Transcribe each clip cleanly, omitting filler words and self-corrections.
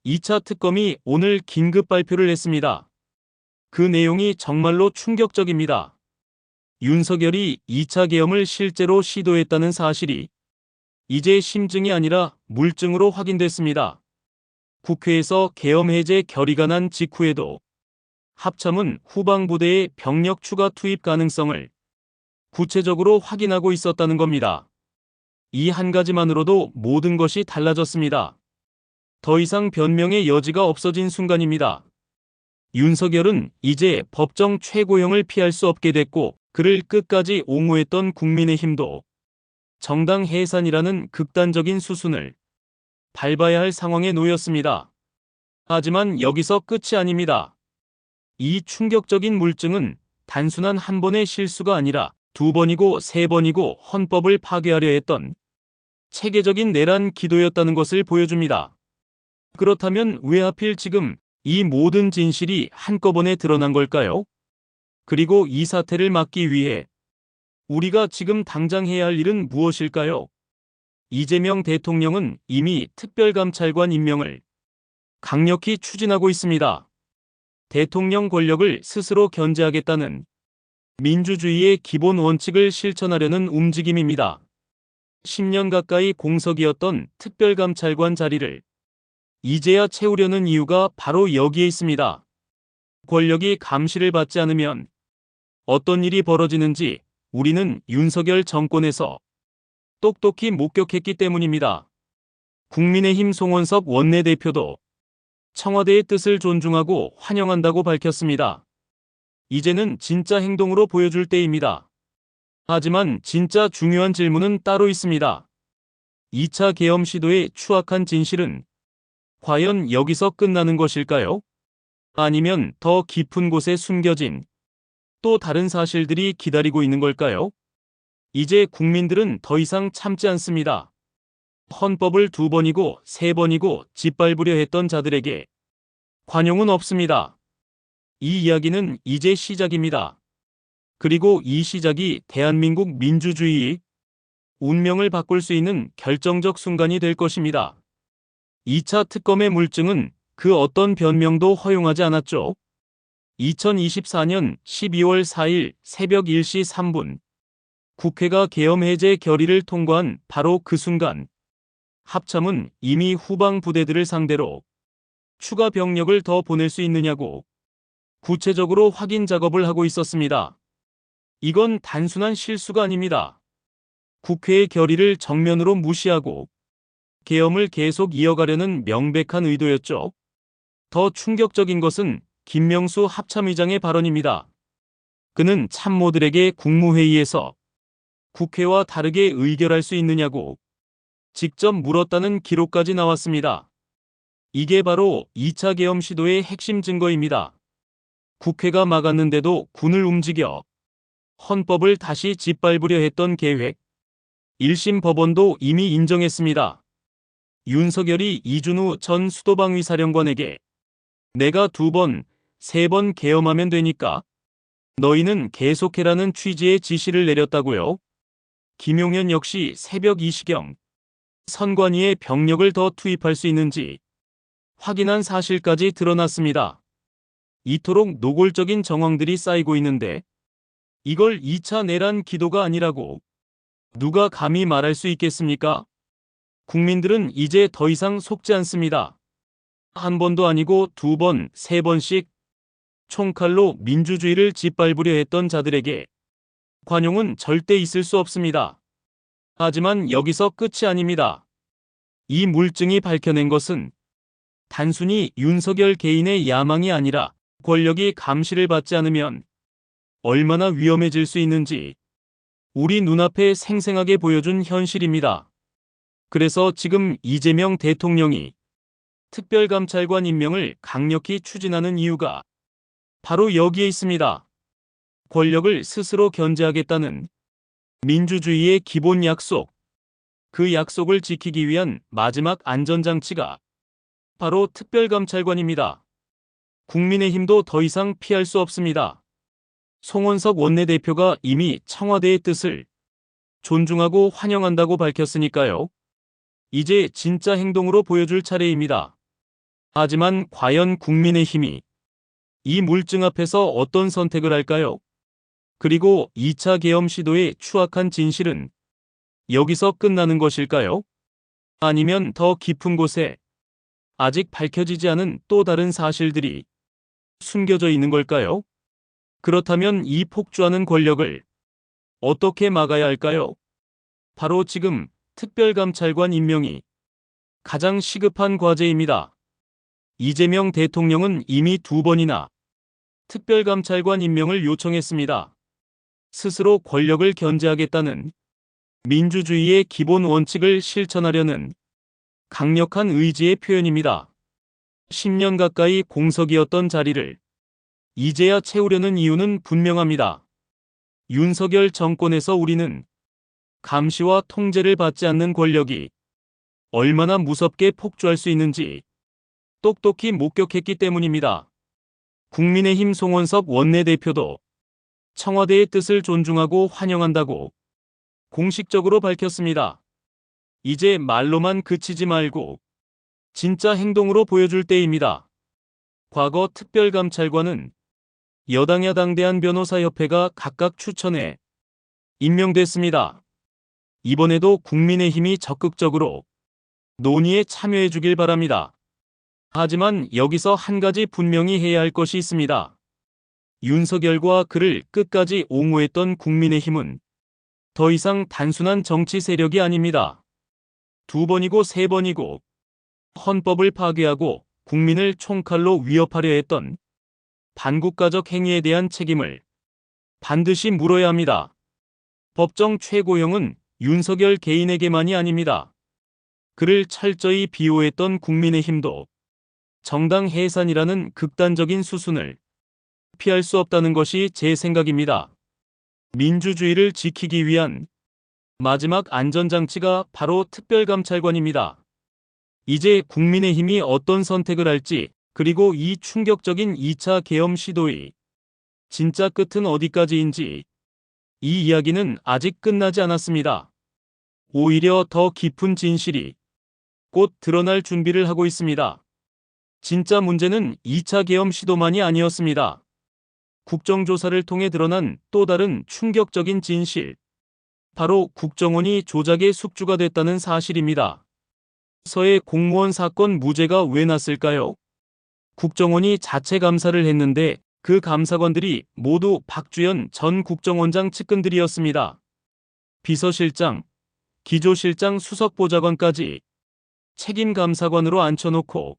2차 특검이 오늘 긴급 발표를 했습니다. 그 내용이 정말로 충격적입니다. 윤석열이 2차 계엄을 실제로 시도했다는 사실이 이제 심증이 아니라 물증으로 확인됐습니다. 국회에서 계엄 해제 결의가 난 직후에도 합참은 후방부대의 병력 추가 투입 가능성을 구체적으로 확인하고 있었다는 겁니다. 이 한 가지만으로도 모든 것이 달라졌습니다. 더 이상 변명의 여지가 없어진 순간입니다. 윤석열은 이제 법정 최고형을 피할 수 없게 됐고, 그를 끝까지 옹호했던 국민의힘도 정당 해산이라는 극단적인 수순을 밟아야 할 상황에 놓였습니다. 하지만 여기서 끝이 아닙니다. 이 충격적인 물증은 단순한 한 번의 실수가 아니라 두 번이고 세 번이고 헌법을 파괴하려 했던 체계적인 내란 기도였다는 것을 보여줍니다. 그렇다면 왜 하필 지금 이 모든 진실이 한꺼번에 드러난 걸까요? 그리고 이 사태를 막기 위해 우리가 지금 당장 해야 할 일은 무엇일까요? 이재명 대통령은 이미 특별감찰관 임명을 강력히 추진하고 있습니다. 대통령 권력을 스스로 견제하겠다는 민주주의의 기본 원칙을 실천하려는 움직임입니다. 10년 가까이 공석이었던 특별감찰관 자리를 이제야 채우려는 이유가 바로 여기에 있습니다. 권력이 감시를 받지 않으면 어떤 일이 벌어지는지 우리는 윤석열 정권에서 똑똑히 목격했기 때문입니다. 국민의힘 송원석 원내대표도 청와대의 뜻을 존중하고 환영한다고 밝혔습니다. 이제는 진짜 행동으로 보여줄 때입니다. 하지만 진짜 중요한 질문은 따로 있습니다. 2차 계엄 시도의 추악한 진실은 과연 여기서 끝나는 것일까요? 아니면 더 깊은 곳에 숨겨진 또 다른 사실들이 기다리고 있는 걸까요? 이제 국민들은 더 이상 참지 않습니다. 헌법을 두 번이고 세 번이고 짓밟으려 했던 자들에게 관용은 없습니다. 이 이야기는 이제 시작입니다. 그리고 이 시작이 대한민국 민주주의의 운명을 바꿀 수 있는 결정적 순간이 될 것입니다. 2차 특검의 물증은 그 어떤 변명도 허용하지 않았죠. 2024년 12월 4일 새벽 1시 3분 국회가 계엄 해제 결의를 통과한 바로 그 순간 합참은 이미 후방 부대들을 상대로 추가 병력을 더 보낼 수 있느냐고 구체적으로 확인 작업을 하고 있었습니다. 이건 단순한 실수가 아닙니다. 국회의 결의를 정면으로 무시하고 계엄을 계속 이어가려는 명백한 의도였죠. 더 충격적인 것은 김명수 합참의장의 발언입니다. 그는 참모들에게 국무회의에서 국회와 다르게 의결할 수 있느냐고 직접 물었다는 기록까지 나왔습니다. 이게 바로 2차 계엄 시도의 핵심 증거입니다. 국회가 막았는데도 군을 움직여 헌법을 다시 짓밟으려 했던 계획. 1심 법원도 이미 인정했습니다. 윤석열이 이준우 전 수도방위 사령관에게 내가 두 번, 세 번 계엄하면 되니까 너희는 계속해라는 취지의 지시를 내렸다고요. 김용현 역시 새벽 2시경 선관위에 병력을 더 투입할 수 있는지 확인한 사실까지 드러났습니다. 이토록 노골적인 정황들이 쌓이고 있는데 이걸 2차 내란 기도가 아니라고 누가 감히 말할 수 있겠습니까? 국민들은 이제 더 이상 속지 않습니다. 한 번도 아니고 두 번, 세 번씩 총칼로 민주주의를 짓밟으려 했던 자들에게 관용은 절대 있을 수 없습니다. 하지만 여기서 끝이 아닙니다. 이 물증이 밝혀낸 것은 단순히 윤석열 개인의 야망이 아니라 권력이 감시를 받지 않으면 얼마나 위험해질 수 있는지 우리 눈앞에 생생하게 보여준 현실입니다. 그래서 지금 이재명 대통령이 특별감찰관 임명을 강력히 추진하는 이유가 바로 여기에 있습니다. 권력을 스스로 견제하겠다는 민주주의의 기본 약속. 그 약속을 지키기 위한 마지막 안전장치가 바로 특별감찰관입니다. 국민의힘도 더 이상 피할 수 없습니다. 송원석 원내대표가 이미 청와대의 뜻을 존중하고 환영한다고 밝혔으니까요. 이제 진짜 행동으로 보여줄 차례입니다. 하지만 과연 국민의힘이 이 물증 앞에서 어떤 선택을 할까요? 그리고 2차 계엄 시도의 추악한 진실은 여기서 끝나는 것일까요? 아니면 더 깊은 곳에 아직 밝혀지지 않은 또 다른 사실들이 숨겨져 있는 걸까요? 그렇다면 이 폭주하는 권력을 어떻게 막아야 할까요? 바로 지금 특별감찰관 임명이 가장 시급한 과제입니다. 이재명 대통령은 이미 2번이나 특별감찰관 임명을 요청했습니다. 스스로 권력을 견제하겠다는 민주주의의 기본 원칙을 실천하려는 강력한 의지의 표현입니다. 10년 가까이 공석이었던 자리를 이제야 채우려는 이유는 분명합니다. 윤석열 정권에서 우리는 감시와 통제를 받지 않는 권력이 얼마나 무섭게 폭주할 수 있는지 똑똑히 목격했기 때문입니다. 국민의힘 송원석 원내대표도 청와대의 뜻을 존중하고 환영한다고 공식적으로 밝혔습니다. 이제 말로만 그치지 말고 진짜 행동으로 보여줄 때입니다. 과거 특별감찰관은 여당 야당 대한변호사협회가 각각 추천해 임명됐습니다. 이번에도 국민의힘이 적극적으로 논의에 참여해 주길 바랍니다. 하지만 여기서 한 가지 분명히 해야 할 것이 있습니다. 윤석열과 그를 끝까지 옹호했던 국민의힘은 더 이상 단순한 정치 세력이 아닙니다. 2번이고 3번이고 헌법을 파괴하고 국민을 총칼로 위협하려 했던 반국가적 행위에 대한 책임을 반드시 물어야 합니다. 법정 최고형은 윤석열 개인에게만이 아닙니다. 그를 철저히 비호했던 국민의힘도 정당 해산이라는 극단적인 수순을 피할 수 없다는 것이 제 생각입니다. 민주주의를 지키기 위한 마지막 안전장치가 바로 특별감찰관입니다. 이제 국민의힘이 어떤 선택을 할지, 그리고 이 충격적인 2차 계엄 시도의 진짜 끝은 어디까지인지, 이 이야기는 아직 끝나지 않았습니다. 오히려 더 깊은 진실이 곧 드러날 준비를 하고 있습니다. 진짜 문제는 2차 계엄 시도만이 아니었습니다. 국정조사를 통해 드러난 또 다른 충격적인 진실, 바로 국정원이 조작의 숙주가 됐다는 사실입니다. 서해 공무원 사건 무죄가 왜 났을까요? 국정원이 자체 감사를 했는데 그 감사관들이 모두 박주연 전 국정원장 측근들이었습니다. 비서실장, 기조실장 수석보좌관까지 책임 감사관으로 앉혀놓고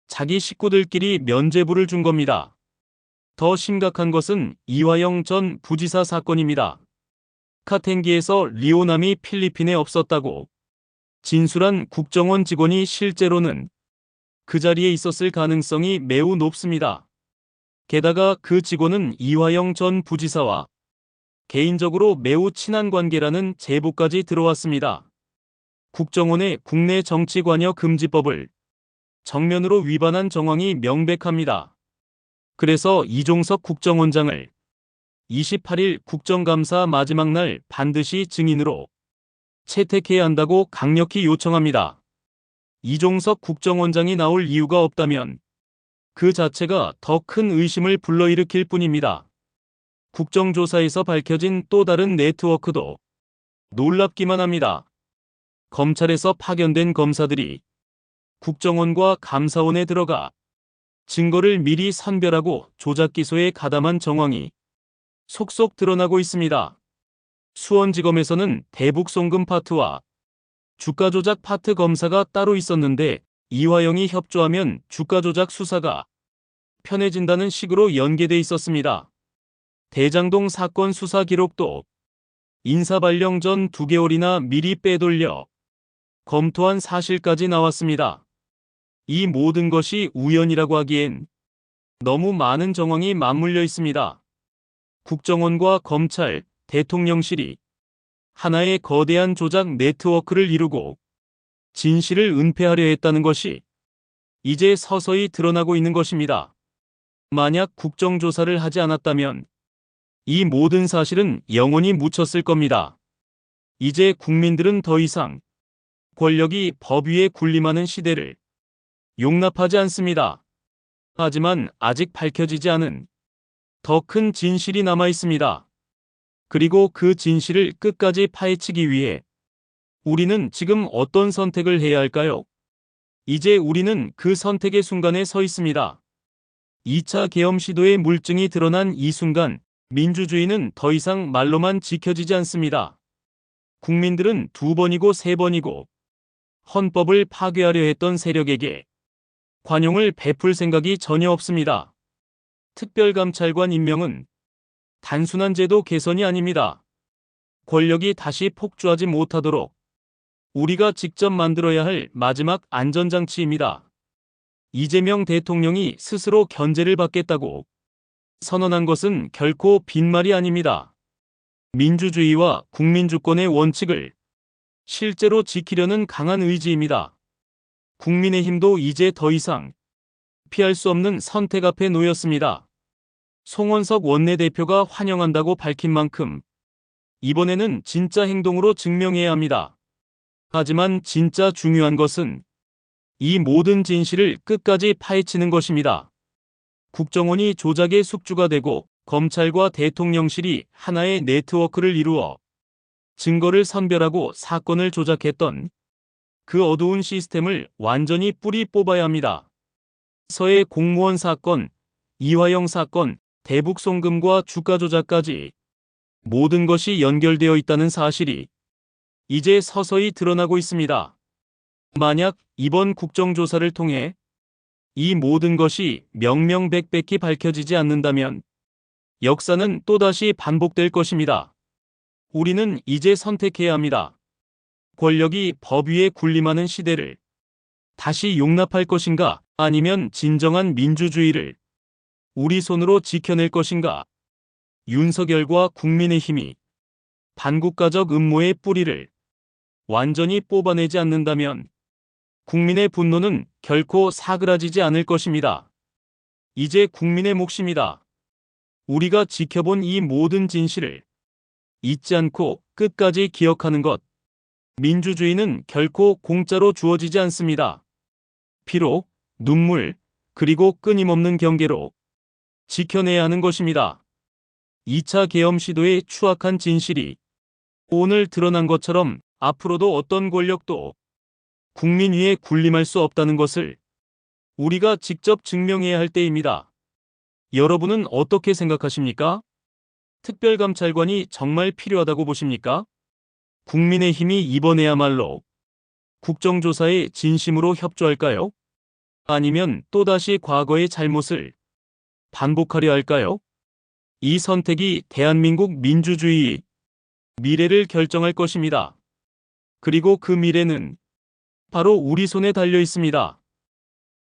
자기 식구들끼리 면죄부를 준 겁니다. 더 심각한 것은 이화영 전 부지사 사건입니다. 카텐기에서 리오남이 필리핀에 없었다고 진술한 국정원 직원이 실제로는 그 자리에 있었을 가능성이 매우 높습니다. 게다가 그 직원은 이화영 전 부지사와 개인적으로 매우 친한 관계라는 제보까지 들어왔습니다. 국정원의 국내 정치관여 금지법을 정면으로 위반한 정황이 명백합니다. 그래서 이종석 국정원장을 28일 국정감사 마지막 날 반드시 증인으로 채택해야 한다고 강력히 요청합니다. 이종석 국정원장이 나올 이유가 없다면 그 자체가 더 큰 의심을 불러일으킬 뿐입니다. 국정조사에서 밝혀진 또 다른 네트워크도 놀랍기만 합니다. 검찰에서 파견된 검사들이 국정원과 감사원에 들어가 증거를 미리 선별하고 조작 기소에 가담한 정황이 속속 드러나고 있습니다. 수원지검에서는 대북 송금 파트와 주가 조작 파트 검사가 따로 있었는데 이화영이 협조하면 주가 조작 수사가 편해진다는 식으로 연계돼 있었습니다. 대장동 사건 수사 기록도 인사 발령 전 2개월이나 미리 빼돌려 검토한 사실까지 나왔습니다. 이 모든 것이 우연이라고 하기엔 너무 많은 정황이 맞물려 있습니다. 국정원과 검찰, 대통령실이 하나의 거대한 조작 네트워크를 이루고 진실을 은폐하려 했다는 것이 이제 서서히 드러나고 있는 것입니다. 만약 국정조사를 하지 않았다면 이 모든 사실은 영원히 묻혔을 겁니다. 이제 국민들은 더 이상 권력이 법 위에 군림하는 시대를 용납하지 않습니다. 하지만 아직 밝혀지지 않은 더 큰 진실이 남아 있습니다. 그리고 그 진실을 끝까지 파헤치기 위해 우리는 지금 어떤 선택을 해야 할까요? 이제 우리는 그 선택의 순간에 서 있습니다. 2차 계엄 시도의 물증이 드러난 이 순간, 민주주의는 더 이상 말로만 지켜지지 않습니다. 국민들은 2번이고 3번이고 헌법을 파괴하려 했던 세력에게 관용을 베풀 생각이 전혀 없습니다. 특별감찰관 임명은 단순한 제도 개선이 아닙니다. 권력이 다시 폭주하지 못하도록 우리가 직접 만들어야 할 마지막 안전장치입니다. 이재명 대통령이 스스로 견제를 받겠다고 선언한 것은 결코 빈말이 아닙니다. 민주주의와 국민주권의 원칙을 실제로 지키려는 강한 의지입니다. 국민의힘도 이제 더 이상 피할 수 없는 선택 앞에 놓였습니다. 송원석 원내대표가 환영한다고 밝힌 만큼 이번에는 진짜 행동으로 증명해야 합니다. 하지만 진짜 중요한 것은 이 모든 진실을 끝까지 파헤치는 것입니다. 국정원이 조작의 숙주가 되고 검찰과 대통령실이 하나의 네트워크를 이루어 증거를 선별하고 사건을 조작했던 그 어두운 시스템을 완전히 뿌리 뽑아야 합니다. 서해 공무원 사건, 이화영 사건, 대북 송금과 주가 조작까지 모든 것이 연결되어 있다는 사실이 이제 서서히 드러나고 있습니다. 만약 이번 국정조사를 통해 이 모든 것이 명명백백히 밝혀지지 않는다면 역사는 또다시 반복될 것입니다. 우리는 이제 선택해야 합니다. 권력이 법 위에 군림하는 시대를 다시 용납할 것인가, 아니면 진정한 민주주의를 우리 손으로 지켜낼 것인가. 윤석열과 국민의힘이 반국가적 음모의 뿌리를 완전히 뽑아내지 않는다면 국민의 분노는 결코 사그라지지 않을 것입니다. 이제 국민의 몫입니다. 우리가 지켜본 이 모든 진실을 잊지 않고 끝까지 기억하는 것. 민주주의는 결코 공짜로 주어지지 않습니다. 피로, 눈물, 그리고 끊임없는 경계로 지켜내야 하는 것입니다. 2차 계엄 시도의 추악한 진실이 오늘 드러난 것처럼 앞으로도 어떤 권력도 국민 위에 군림할 수 없다는 것을 우리가 직접 증명해야 할 때입니다. 여러분은 어떻게 생각하십니까? 특별감찰관이 정말 필요하다고 보십니까? 국민의힘이 이번에야말로 국정조사에 진심으로 협조할까요? 아니면 또다시 과거의 잘못을 반복하려 할까요? 이 선택이 대한민국 민주주의의 미래를 결정할 것입니다. 그리고 그 미래는 바로 우리 손에 달려 있습니다.